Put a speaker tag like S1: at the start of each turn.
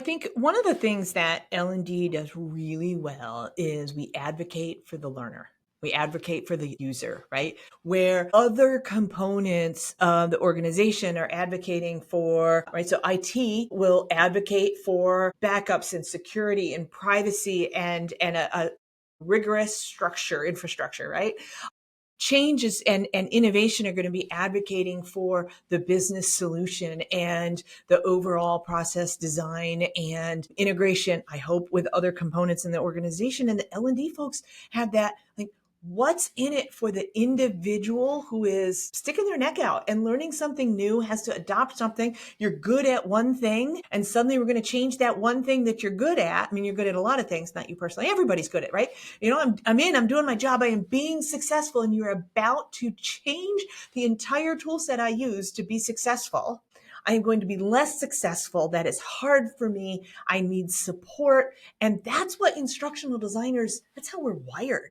S1: think one of the things that L&D does really well is we advocate for the learner. We advocate for the user, right? Where other components of the organization are advocating for, right? So IT will advocate for backups and security and privacy and a rigorous infrastructure, right? Changes and innovation are going to be advocating for the business solution and the overall process design and integration, I hope, with other components in the organization. And the L&D folks have that, like, what's in it for the individual who is sticking their neck out and learning something new, has to adopt something. You're good at one thing, and suddenly we're going to change that one thing that you're good at. I mean, you're good at a lot of things, not you personally. Everybody's good at, right? I'm doing my job. I am being successful, and you're about to change the entire tool set I use to be successful. I am going to be less successful. That is hard for me. I need support. And that's what instructional designers, that's how we're wired.